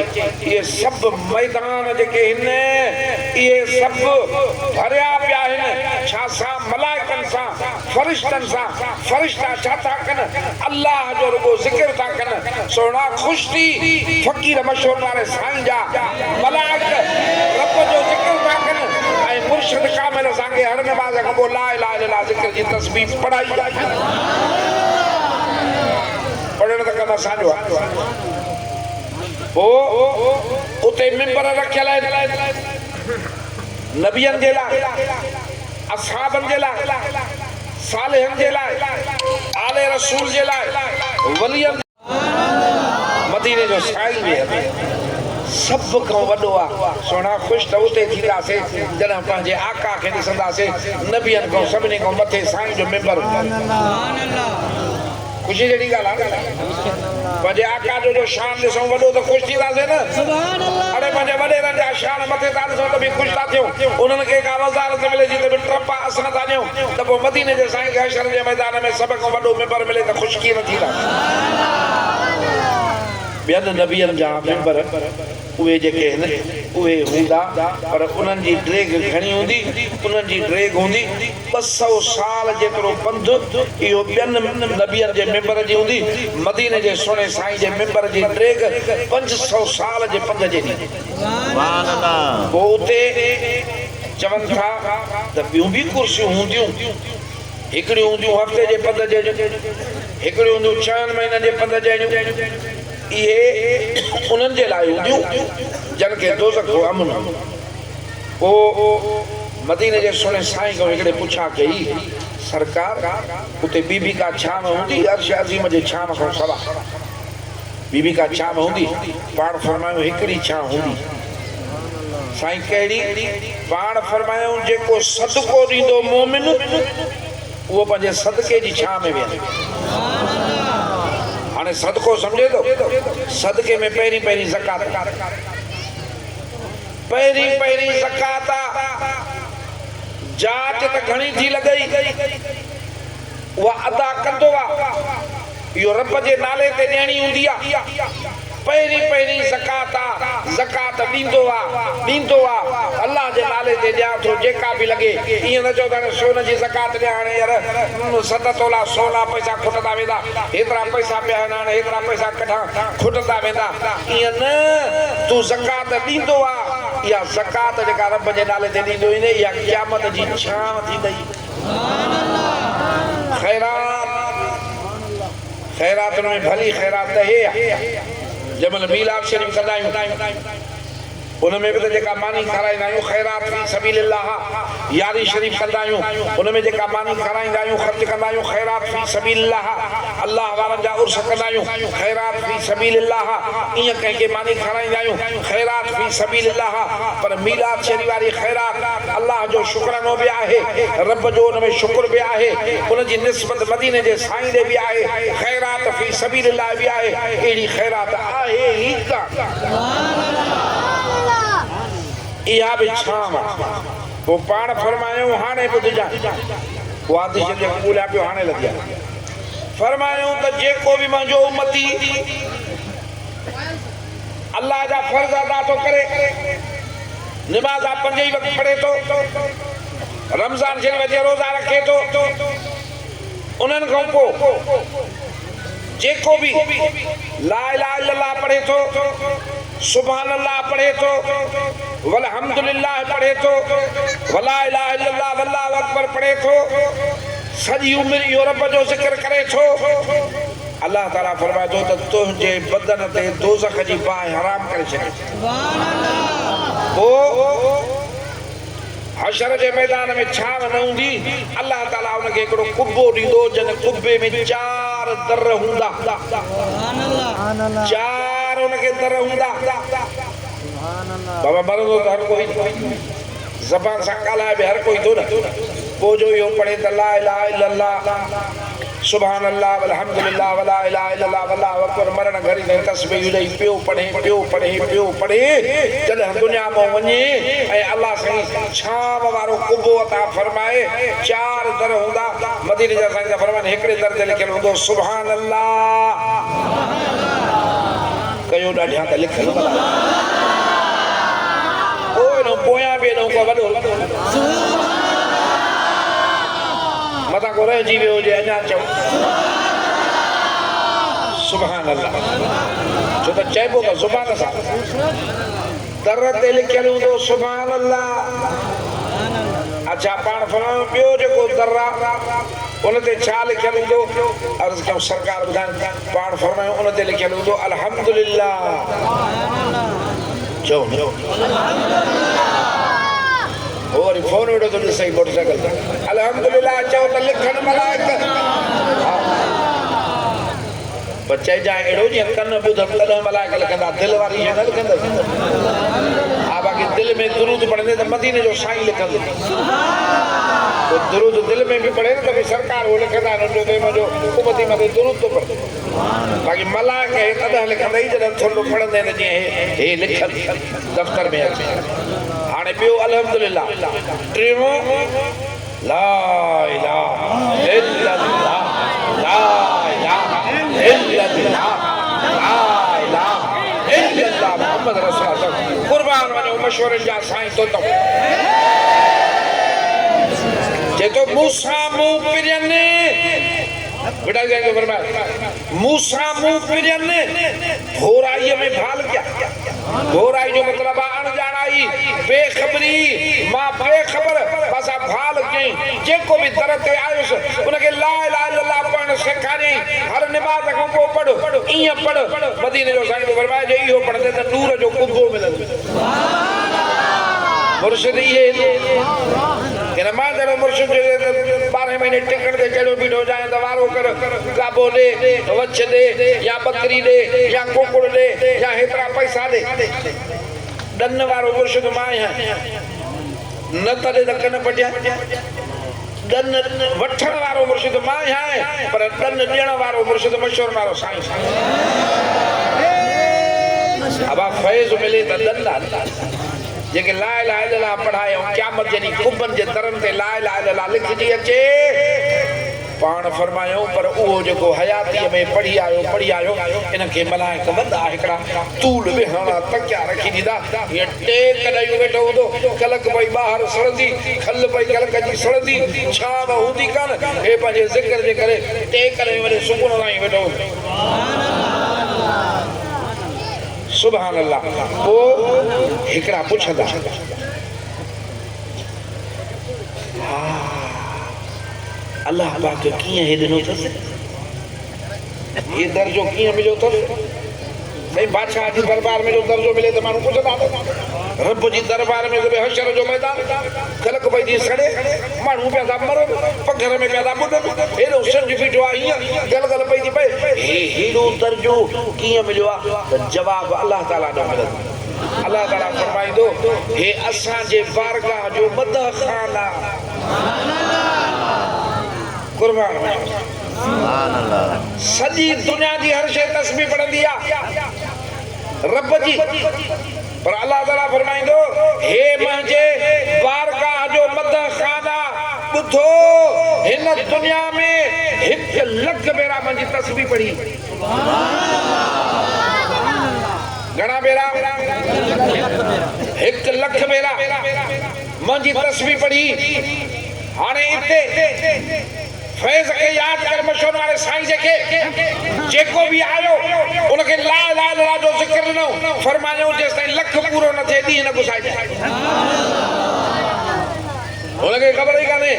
ये सब मैदान जेके आहिनि इहे सभु भरिया पिया आहिनि छा सां मलाइकनि सां फ़रिश्तनि सां फ़रिश्ता छा था कनि अल्लाह जो रुगो ज़िक्र था कनि सोना ख़ुशि थी फ़क़ीर मशहूर वारे साईं जा मलाइक रब जो ज़िक्र था कनि ऐं मुर्शिद कामिल असांखे हर नमाज़ खां पोइ ला इलाहा इल्लल्लाह ज़िक्र जी तस्बीह पढ़ाई पढ़ण त कमु असांजो आहे उते मिंबर रखियल आहिनि नबियनि जे लाइ असहाबनि जे लाइ सालिहन जे लाइ आले रसूल जे लाइ वलियन मदीने जो साईं बि हले सब खां वॾो आहे सोना ख़ुशि त उते थींदासीं जॾहिं पंहिंजे आका खे ॾिसंदासीं नबियनि खां सभिनी खां मथे साईं जो मेंबर ख़ुशी जहिड़ी ॻाल्हि आहे पंहिंजे आका जो शान ॾिसूं वॾो त ख़ुशि थींदासीं न अड़े पंहिंजे वॾेरनि जा शान मथे था ॾिसूं त बि ख़ुशि था थियूं उन्हनि खे का वज़ारत मिले थी त बि ट्रप असर था ॾियूं त पोइ मदीने जे साईं खे हशर जे मैदान में सभ खां वॾो मेंबर मिले त ख़ुशि कीअं न थींदा ॿियनि नबियनि जा मेंबर उहे जेके आहिनि उहे हूंदा पर उन्हनि जी ड्रेग घणी हूंदी उन्हनि जी ड्रेग हूंदी 200 साल जेतिरो पंधु इहो ॿियनि नबियनि जे मेंबर जी हूंदी मदीने जे सुहिणे साईं जे मेंबर जी ड्रेग 500 साल जे पंध जेॾी पोइ उते चवनि था त ॿियूं बि कुर्सियूं हूंदियूं हिकिड़ियूं हूंदियूं हफ़्ते जे पंध जे हिकिड़ियूं हूंदियूं 6 महीननि जे पंध जहिड़ियूं इहे उन्हनि जे लाइ हूंदियूं जन खे दोज़ख जो अमन पोइ मदीने जे सुहिणे साईं खां हिकिड़े पुछा कई सरकार उते बीबी का छांव हूंदी अर्श अज़ीम जे छांव खां सवा बीबी का छांव हूंदी पाण फरमायूं हिकिड़ी छांव हूंदी साईं कहिड़ी पाण फरमायूं जेको सदको ॾींदो मोमिन उहो पंहिंजे सदके जी छांव में वेंदो हाणे सदको समझे थो सदके में पहिरीं ज़कात पहिरीं ज़कात जाच त घणी थी लॻई उहा अदा कंदो आहे इहो रब जे नाले ते ॾियणी हूंदी आहे पहिरीं ज़कात ज़कात ॾींदो आहे अल्लाह जे नाले ते ॾियां थो जेका बि लॻे ईअं न चओ त सोन जी ज़कात ॾियां हाणे यार 7 तोला सोना पैसा खुटंदा वेंदा हेतिरा पैसा पिया आहिनि हाणे हेतिरा पैसा कढां खुटंदा वेंदा ईअं न तूं ज़कात ॾींदो आहे इहा ज़कात जेका रब जे नाले ते ॾींदो ई न इहा क़यामत जी छांव थींदई ख़ैरात में भली ख़ैरात त हे जंहिंमहिल मीलाद शरीफ़ कंदा आहियूं उनमें भी तो जेका मानी खाराईंदा आहियूं ख़ैरात फी सबीलिल्लाह यारी शरीफ़ कंदा आहियूं उनमें जेका मानी खाराईंदा आहियूं ख़र्च कंदा आहियूं ख़ैरात फी सबीलिल्लाह अल्लाह वारनि जा उर्स कंदा आहियूं ख़ैरात फी सबीलिल्लाह ईअं कंहिंखे मानी खाराईंदा आहियूं ख़ैरात फी सबीलिल्लाह पर मीलाद शरीफ़ वारी ख़ैरात अल्लाह जो शुक्रानो बि आहे रब जो उनमें शुक्र बि आहे उनजी निस्बत मदीने जे साईं ॾे बि आहे ख़ैरात फी सबीलिल्लाह बि आहे अहिड़ी ख़ैरात आहे ई कान इहा भी छांव वो पाण फरमायूं हाणे ॿुधजा वादिश जे कूलिया पियो हाणे लॻिया फरमायूं त जेको भी मुंहिंजो उम्मती अल्लाह जा फर्ज़ अदा तो करे नमाज़ 5 ही वक्त पढ़े तो रमज़ान शरीफ़ जे रोज़ा रखे तो उन्हनि खां पोइ जेको भी ला इलाहा इल्लल्लाह पढ़े तो सुभान अल्लाह पढ़े तो वल्हम्दुलिल्लाह पढ़े तो वला इलाहा इल्लल्लाह वल्लाहु अकबर पढ़े तो सॼी उमिरि इहो रब जो ज़िक्र करे थो अल्लाह ताला फरमाए थो त तुंहिंजे बदन ते दोज़ख जी बाहि हराम करे छॾे पोइ हशर जे मैदान में छांव न हूंदी अल्लाह ताला उनखे हिकिड़ो कुब्बो ॾींदो जंहिं कुब्बे में 4 दर हूंदा 4 उनखे दर हूंदा बाबा मरंदो त हर कोई ज़बान सां ॻाल्हाए बि हर कोई थो न पोइ जो इहो पढ़े त ला इलाहा इल्लल्लाह सुभान अल्लाह वल्हम्दुलिल्लाह वला इलाहा इल्लल्लाह वल्लाहु अकबर मरण घड़ी ने तस्बीह ॾेई पियो पढ़े जॾहिं दुनिया में वञे ऐं अल्लाह साईं छांव वारो कुब्बो अता फरमाए 4 दर हूंदा मदीने जा साईं फरमाइनि हिकिड़े दर ते लिखियलु हूंदो सुभान अल्लाह कयो ॾाढा त लिखियलु पोयां बि एॾो को वॾो मथां को रहिजी वियो हुजे अञा चओ सुभान अल्लाह छो त चइबो त ज़ुबान सां दर ते लिखियलु हूंदो सुभान अल्लाह अच्छा पाण फरमायूं ॿियो जेको दर आहे उन ते छा लिखियलु हूंदो अर्ज़ कयूं सरकार ॿुधाइनि पाण फरमायूं उन ते लिखियलु हूंदो अल्हम्दुलिल्लाह चओ और फोन वेठो तो सही मोटरसाइकिल अल्हम्दुलिल्लाह चओ त लिखण मलाइक बच्चे जा एड़ो जी कन बुधम तद मलाइक लिखंदा दिल वारी है न लिखंदा आ बाकी दिल में दुरूद पढ़ंदे त मदीने जो साईं लिखंदो तो दुरूद दिल में भी पढ़े न तो भी सरकार वो लिखंदा न जो मुंहिंजो हुकूमती मदे दुरूद तो पढ़ बाकी मलाइक हे तद लिखंदा ही जॾहिं थोरो पढ़ंदे न जीअं हे लिखल दफ़्तर में अचे हाणे ॿियो अल्हम्दुलिल्लाह टियों ला इलाहा इल्लल्लाह ला इलाहा इल्लल्लाह ला इलाहा इल्लल्लाह मोहम्मद रसूलुल्लाह कुर्बान वञो मशवरनि जा साईं तो जेतो मूसा मुंह पिरनि बेटा जाएंगे फरमाया मूसा मुंह पिरनि भोराई में भाल क्या भोराई जो मतलब अनजानाई बेखबरी मां बेखबर बसा भाल कई जेको भी दर ते आयुस उनके ला इलाहा इल्लल्लाह पढ़न सिखारे हर नमाज को को पढ़ इया पढ़ मदीने जो साईं फरमाया जे इहो पढ़दे त नूर जो कुंभो मिलंदो मुर्शिद ये कि नमाज जड़ो मुर्शिद 12 महीने टिकट दे केड़ो बीठो जाए दवारो कर गाबो दे वच दे या बकरी दे या कुकुड़ दे या हेतरा पैसा दे दन वारो मुर्शिद माए है न तले दकन पटिया दन वठण वारो मुर्शिद माए है पर दन देण वारो मुर्शिद मशहूर वारो साईं अब फैज मिले त दन जेके ला इलाहा इल्लल्लाह पढ़ाए क़यामत जनी कुबन जे दरन ते ला इलाहा इल्लल्लाह लिखजी अचे पाण फरमायो पर उहो जेको हयाती में पढ़ी आयो इनके मलाइक वंदा हिकड़ा तूल बिहाना तकिया रखी दीदा ये टेक कढायो वेठो हुंदो कलक भई बाहर सड़दी खल भई कलक जी सड़दी छाव हुंदी कान हे पंहिंजे ज़िक्र जे करे टेक करे वने सुकून सां वेठो सुभान अल्लाह वो हिकड़ा पुछदा अल्लाह पाक किए हे दिनो थस ये दर्जो किए मिलो थस भाई बादशाह जी दरबार में जो दर्जो मिले तो मानू पुछदा रब जी दरबार में जब हशर जो मैदान खलक भाई जी सड़े मानू पैदा मरो पगर में पैदा बुड एरो संग बीठो आई गल गल पई थी भाई हेडो दर्जो किए मिलो तो जवाब अल्लाह ताला ने मिलंदो अल्लाह ताला फरमाइंदो हे असा जे बारगाह जो मदह खाना कुर्बान सुभान अल्लाह सजी दुनिया दी हर शे तस्बीह पढ़ंदी आ रब जी पर अल्लाह ताला फरमाइंदो हे मुंहिंजे बारगाह जो मदह खाना बुधो हिन दुनिया में 1 लख बेरा मुंहिंजी तस्बीह पढ़ी घणा बेरा 1 लख बेरा मुंहिंजी तस्बीह पढ़ी हाणे इते फैज के याद कर मशहूर वाले साईं जेको भी आयो उनके ला इलाहा इल्लल्लाह जो जिक्र न फरमायो जेस ताईं लख पूरो न थे दी न गुसाई उनके खबर ही काने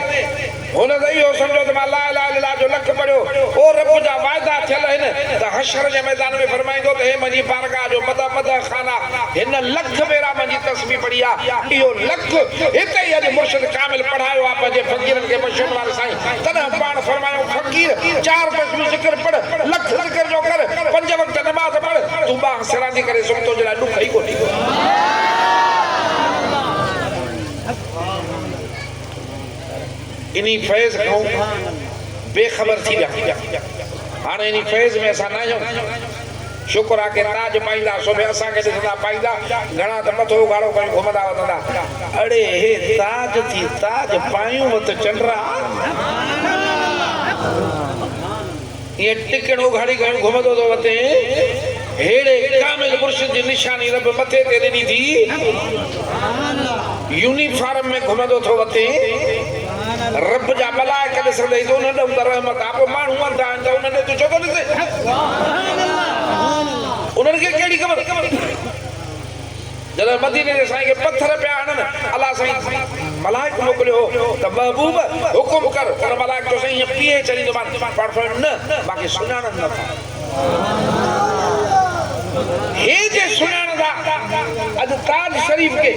हुन दई हो समझो त ला इलाहा इल्लल्लाह जो लख पढ़ो ओ रब जा वायदा थियल है त हशर जे मैदान में फरमाइंदो त हे मजी बारगाह जो मदह खाना हिन लख बेरा मजी तस्बीह पढ़िया इहो लख हिते ही अज मुर्शिद कामिल पढ़ायो आ पंहिंजे फकीरन के मशहूर वाले साईं तने पाण फरमायो फकीर 4 तस्बीह जिक्र पढ़ लख जिक्र जो कर 5 वक्त नमाज पढ़ तू बा सरांदी करे सुन तो जला दुख ही कोनी इनी फैज को बेखबर थी गया हाने इनी फैज में असा ना शुक्र आ के ताज पाइंदा सोबे असा के दिसदा पाइंदा घणा त मथो गाड़ो कर घुमदा वतदा अरे हे ताज थी ताज पायूं मत चंद्रा ये टिकड़ो घड़ी घण घुमदो तो वते हेड़े कामिल मुर्शिद जी निशानी रब मथे ते दी थी यूनिफॉर्म में घुमदो तो वते रब जा मलाइक ॾिसंदे तो न दम रहमत आप माण्हू अंधा आहिनि त उन्हनि तूं छो थो ॾिसे उन्हनि खे कहिड़ी ख़बर जॾहिं मदीने जे साईं खे पत्थर पिया हणनि अलाह साईं मलाइक मोकिलियो त महबूब हुकुम कर पर मलाइक जो साईं पीए चलींदो पाण न बाक़ी सुञाणनि नथा हे जे सुञाणंदा अज ताज शरीफ के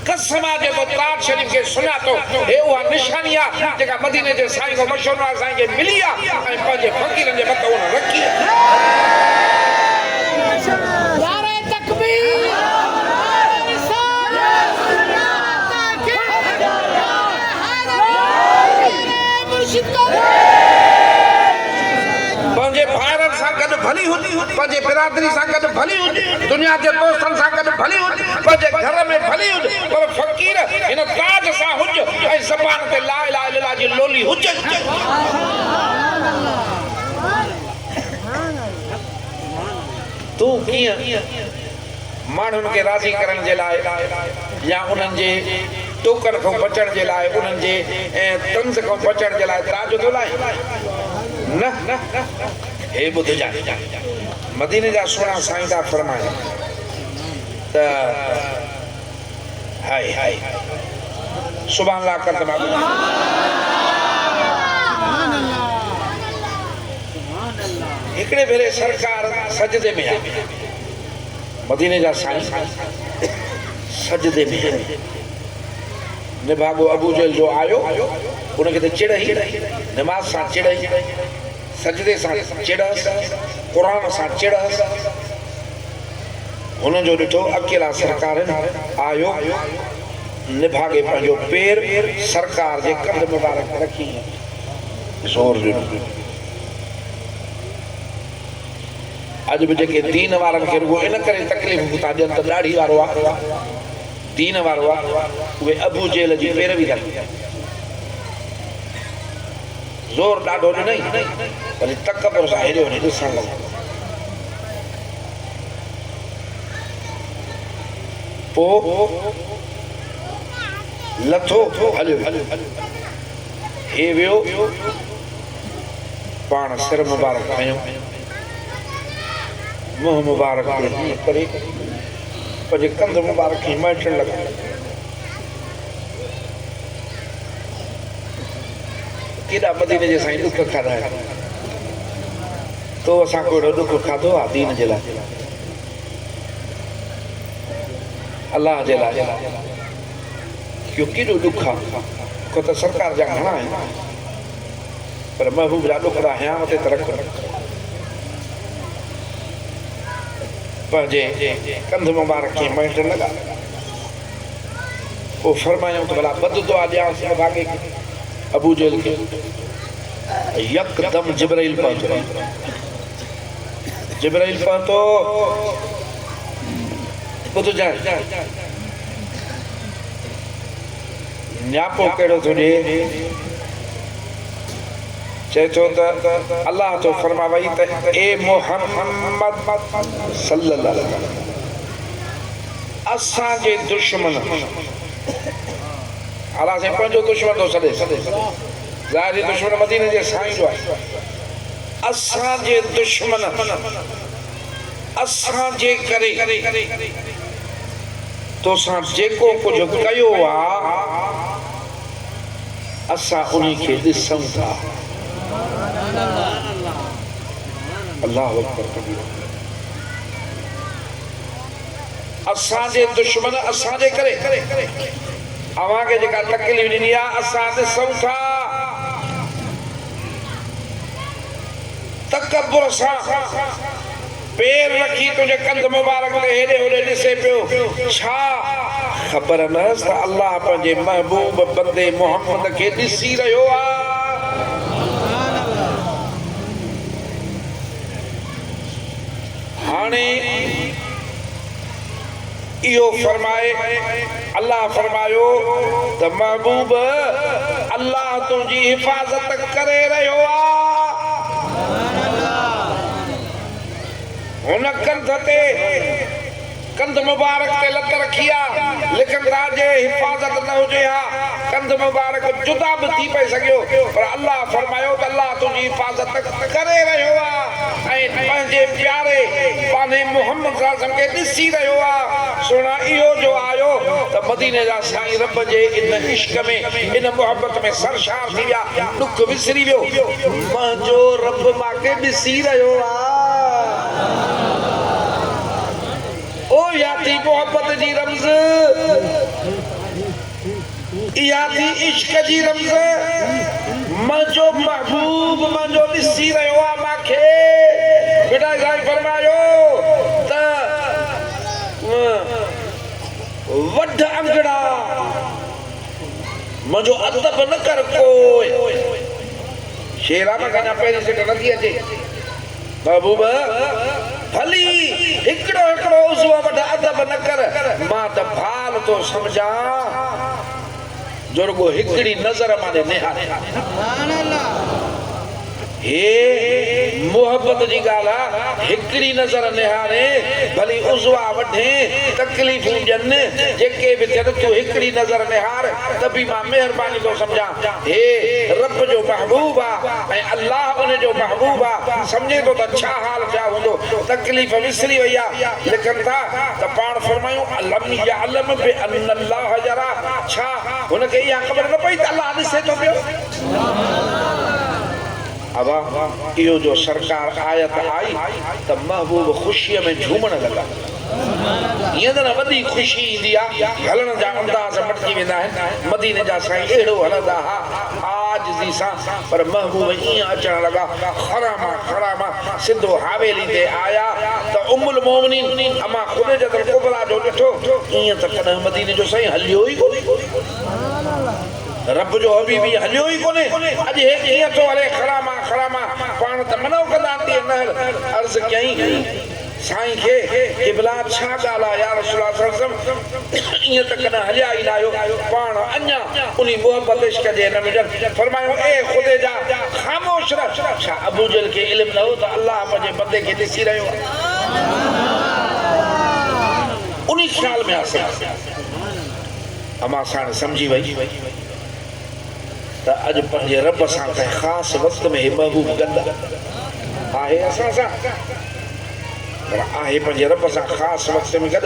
कसम आज तो ताज शरीफ के सुना तो हे उहा निशानी आ जेका मदीने जे साईं को मशहूर आ साईं के मिली आ ऐं पंहिंजे फ़कीरनि जे मथां उन रखी नारे तकबीर पंहिंजे भाइरनि सां गॾु भली हुजे पंहिंजे बिरादरी सां गॾु भली हुजे दुनिया जे दोस्तनि सां गॾु भली हुजे पंहिंजे घर में भली हुजे पर फ़कीर हिन ताज सां हुजे ऐं ज़बान ते ला इलाहा इल्लल्लाह जी लोली हुजे तूं कीअं माण्हुनि खे राज़ी करण जे लाइ या उन्हनि जे टोकन खां बचण जे लाइ उन्हनि जे तंज़ खां बचण जे लाइ ताज थो लाइ न हे ॿुधजांइ मदीने जा सुहिणा साईं था फरमाइनि त हाय हाय सुभान अल्लाह कर तमाम हिकिड़े भेरे सरकार सजदे में आहे मदीने जा साईं सजदे में निभागो अबू जहल जो आयो उनखे त चिड़ई नमाज सां चिड़ई सजदे सां चिड़स क़ुरान सां चिड़स हुन जो ॾिठो अकेला सरकार आयो निभागे पंहिंजो पेर सरकार जे कंध मुबारक रखी ज़ोर ॾिनो अॼु बि जेके दीन वारनि खे रुगो इन करे तकलीफ़ था ॾियनि त ॾाढी वारो आहे दीन वारो आहे उहे अबू जेल जी पैरवी कनि ज़ोर ॾाढो ॾिनई वरी तकबर सां हेॾे होॾे ॾिसण लॻो पोइ लथो हलियो हे वियो पाण सिर मुबारक खयो मुंहुं मुबारक करे पंहिंजे कंध मुबारक खे मटण लॻा केॾा मदीने जे साईं ॾुख खाधा तो असां को अहिड़ो ॾुख खाधो आहे दीन जे लाइ अलाह जे लाइ इहो केॾो ॾुख आहे को त सरकार जा घणा आहिनि पर महबूब जा ॾुखड़ा हयाम ते त रख पंहिंजे कंध मुबारक खे मटण लॻा पोइ फरमायूं त भला बददुआ ॾियांसि भागे अबू जहल खे यकदम जिब्राइल पहुतो ॿुधजांइ न्यापो कहिड़ो थो ॾिए चए थो त अल्लाह तो फरमावई त ए मोहम्मद सल्लल्लाहु अलैहि वसल्लम असांजे दुश्मन अल्लाह से पंहिंजो दुश्मन थो सॾे ज़ाहिरी दुश्मन मदीने जे साईं जो आहे असांजे दुश्मन असांजे करे तोसां जेको कुझु कयो आहे असां उन्ही खे ॾिसूं था अल्लाह अकबर कबीर असांजे दुश्मन असांजे करे अवां खे जेका तकलीफ़ ॾिनी आहे असां ॾिसूं था तकब्बुर सां पैर रखी तुझे कंध मुबारक ते हेॾे होॾे ॾिसे पियो छा ख़बर न त अल्लाह पंहिंजे महबूब बंदे मोहम्मद खे ॾिसी रहियो आहे हाणे इहो फरमाए अल्लाह फरमायो त महबूब अल्लाह तुंहिंजी हिफ़ाज़त करे रहियो आहे हुन कंध मुबारक ते लत रखी आहे लेकिन राजे हिफ़ाज़त न हुजे हा कंध मुबारक जुदा भी थी पे सकियो पर अल्लाह फरमायो त अल्लाह तुंहिंजी हिफ़ाज़त करे रहियो आहे ऐं पंहिंजे प्यारे पाने मोहम्मद सल्लल्लाहु अलैहि वसल्लम खे ॾिसी रहियो आहे सुहिणा इहो जो आयो त मदीने जा साईं रब जे इन इश्क में इन मोहब्बत में सरशार थी विया ॾुख विसरी वियो मुंहिंजो रब मूंखे ॾिसी रहियो आहे ओ याद थी मोहब्बत जी रमज़, इहा थी इश्क जी रमज़। मुंहिंजो महबूब मुंहिंजो ॾिसी रहियो आहे मूंखे। बेटा साईं फरमायो त वढ अंगड़ा मुंहिंजो अदब न कर कोई। शेरा में कञा पहिरीं सिट नथी अचे। महबूब भली हिकिड़ो हिकिड़ो उज़व वढ अदब न कर, मां त भाल तो समझा जो रुगो हिकिड़ी नज़र माने निहारे। हे मोहब्बत जी ॻाल्हि आहे, हिकिड़ी नज़र निहारे भली उज़वा वढे तकलीफ़ूं ॾियनि जेके बि थियनि, तूं हिकिड़ी नज़र निहार त बि मां महिरबानी थो सम्झां। हे रब जो महबूब आहे ऐं अल्लाह उन जो महबूब आहे, सम्झे थो त छा हाल छा हूंदो। तकलीफ़ विसरी वई आहे। लिखनि था त पाण फरमायूं अलम यअलम बि अल्लाह यरा। छा हुनखे इहा ख़बर न पई त अल्लाह ॾिसे थो पियो। अब इहो जो सरकार आयत आई त महबूब ख़ुशीअ में झूमण लॻा। ईअं त न वॾी ख़ुशी ईंदी आहे, हलण जा अंदाज़ मटिजी वेंदा आहिनि। मदीने जा साईं अहिड़ो हलंदा हा आजिज़ी सां, पर महबूब ईअं अचण लॻा खरामा खरामा सिधो हवेली ते आया त उम्मुल मोमिनीन अमा ख़ुदैजतुल कुबरा जो ॾिठो। ईअं त कॾहिं मदीने जो साईं हलियो ई कोन्हे। रब जो हबीबी हलियो ई कोन्हे। अॼु हे कीअं थो हले खरामा खरामा। पाण त मनो कंदा थी न। अर्ज़ कयईं साईं खे क़िबला छा ॻाल्हि आहे या रसूलुल्लाह सल्लल्लाहु अलैहि वसल्लम, ईअं त कॾहिं हलिया ई न आहियो। पाण अञा उन मोहब्बत इश्क जे हिन में फरमायो ए ख़ुदे जा ख़ामोश रह। छा अबू जहल खे इल्म न हो त अल्लाह पंहिंजे बंदे खे ॾिसी रहियो आहे। उन ख़्याल में असां अमा साण सम्झी वई त अॼु पंहिंजे रब सां कंहिं ख़ासि वक़्त में हे महबूब गॾु आहे असां सां, पर आहे पंहिंजे रब सां ख़ासि वक़्त में गॾु।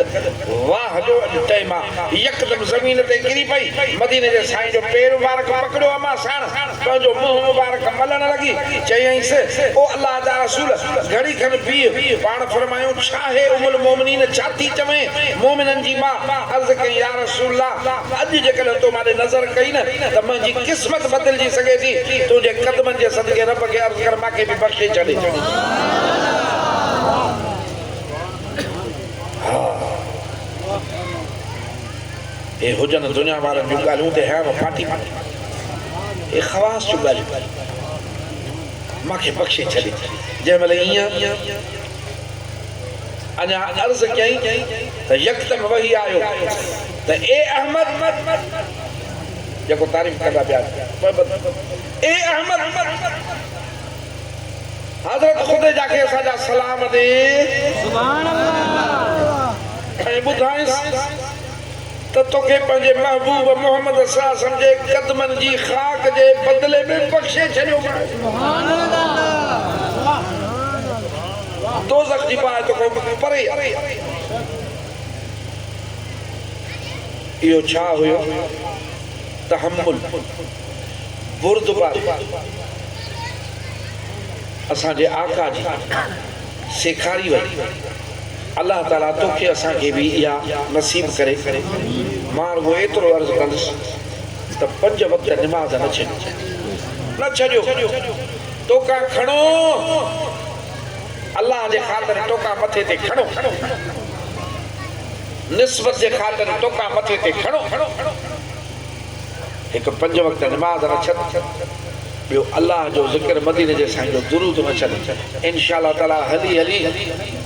वाह जो अॼु टाइम आहे यकदमि ज़मीन ते किरी पई। मदीने जे साईं जो पेर मुबारक पकड़ियो अमा साण, पंहिंजो मुंहुं मुबारक मलण लॻी। चयईंसि ओ अल्लाह जा रसूल घड़ी खनि बीह। पाण फरमायूं छा हे उम्मुल मोमिनीन, छा थी चवें मोमिननि जी मां। अर्ज़ कई या रसूलल्लाह अॼु जेकॾहिं तो मां नज़र कई न त मुंहिंजी क़िस्मत बदिलजी सघे थी। तुंहिंजे क़दमनि जे सदके रब खे अर्ज़ कर मूंखे बि बख़्शे छॾे। हे हुजनि दुनिया वारनि जूं ॻाल्हियूं ते है फाटी हे ख़वास जूं ॻाल्हियूं मूंखे बख़्शे छॾे। जंहिं महिल ईअं अञा अर्ज़ कयईं त यकदमि वही आयो त ए अहमद, जेको तारीफ़ कंदा पिया, ए अहमद हज़रत ख़ुदे जाके असांजा सलाम दे सुभान अल्लाह ऐं ॿुधाइंसि त तोखे पंहिंजे महबूब मोहम्मद सल्लल्लाहु अलैहि वसल्लम जे क़दमनि जी ख़ाक जे बदिले में बख़्शे छॾियो। सुभान अल्लाह। दोज़ख जी बाहि तोखां परे। इहो छा हुयो? तहम्मुल, बुर्दबारी असांजे आका जी सेखारी वई। अल्लाह ताला तोखे असांखे बि इहा नसीब करे। मां रुगो एतिरो अर्ज़ कंदुसि त 5 वक़्त निमाज़ न छॾियो। टोका खणो, अल्लाह जे ख़ातिर टोका मथे ते खणो, निस्बत जे ख़ातिर टोका मथे ते खणो। हिकु 5 वक़्त निमाज़ न छॾ। ॿियो अल्लाह जो ज़िक्र, मदीने जे साईं जो दुरूद न छॾ। इंशाअल्लाह ताला हली हली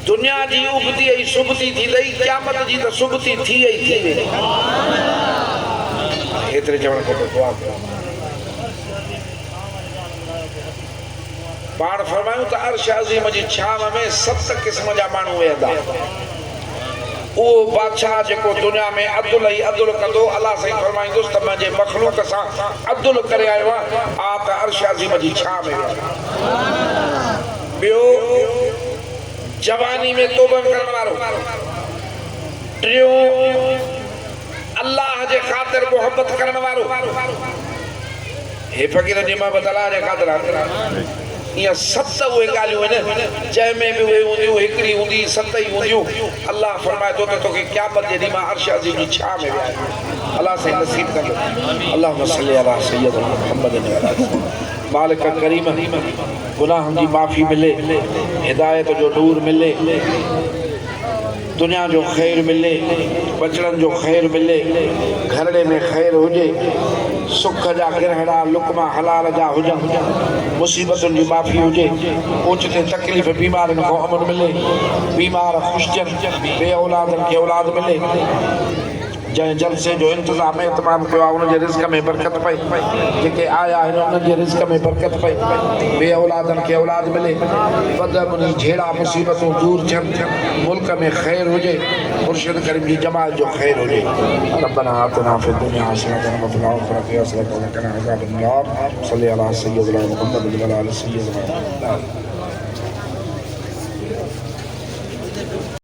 दुनिया जी उबती ऐं सुबती थी वई, क़यामत जी त सुबती थी वई थी वेंदी। एतिरे चवण खां पोइ दुआ कयो। पाण फरमायूं त अर्श अज़ीम जी छांव में 7 क़िस्म जा माण्हू वेहंदा। उहो बादशाह जेको दुनिया में अदुल ई अदुल कंदो, अल्लाह साईं फरमाईंदुसि त मुंहिंजे मख़लूक सां अदुल करे आयो आहे, आ त अर्श अज़ीम जी छांव में। ॿियो जवानी में तौबा करण वारो। टियों अल्लाह जे ख़ातिर मोहब्बत करण वारो। हे फ़कीर जी मोहब्बत अल्लाह जे ख़ातिर। ये सत उहे ॻाल्हियूं आहिनि जंहिंमें बि उहे हूंदियूं हिकिड़ी हूंदी सत ई हूंदियूं अल्लाह फरमाए थो त तोखे क़यामत जे ॾींहुं मां अर्श अज़ीम जी छा में विया अल्लाह से नसीब कंदो अल्लाहुम्मा सल्ली अला सय्यदना मुहम्मद व अला मालिक करीम गुनाहनि जी माफ़ी मिले हिदायत जो नूर मिले दुनिया जो ख़ैर मिले बचड़नि जो ख़ैर मिले घरड़े में ख़ैर हुजे सुख जा गिरहड़ा लुकमा हलाल जा हुजनि मुसीबतुनि जी माफ़ी हुजे ओचिते तकलीफ़ बीमारनि खां अमन मिले बीमार ख़ुशि थियनि बे औलादनि खे औलाद मिले जंहिं जलसे जो इंतज़ाम एतमाम कयो आहे उनजे रिज़्क़ में बरकत पए जेके आया आहिनि उन्हनि जे रिज़्क़ में बरकत पए बे औलादनि खे औलाद मिले वधि झेड़ा मुसीबतूं दूर थियनि मुल्क में ख़ैर हुजे मुर्शिद करीम जी जमात जो ख़ैर हुजे रब्बना आतिना फ़िद दुनिया हसनतन व फ़िल आख़िरति हसनतन व क़िना अज़ाबन नार सल्ली अला सय्यिदिना मुहम्मद व अला आलि सय्यिदिना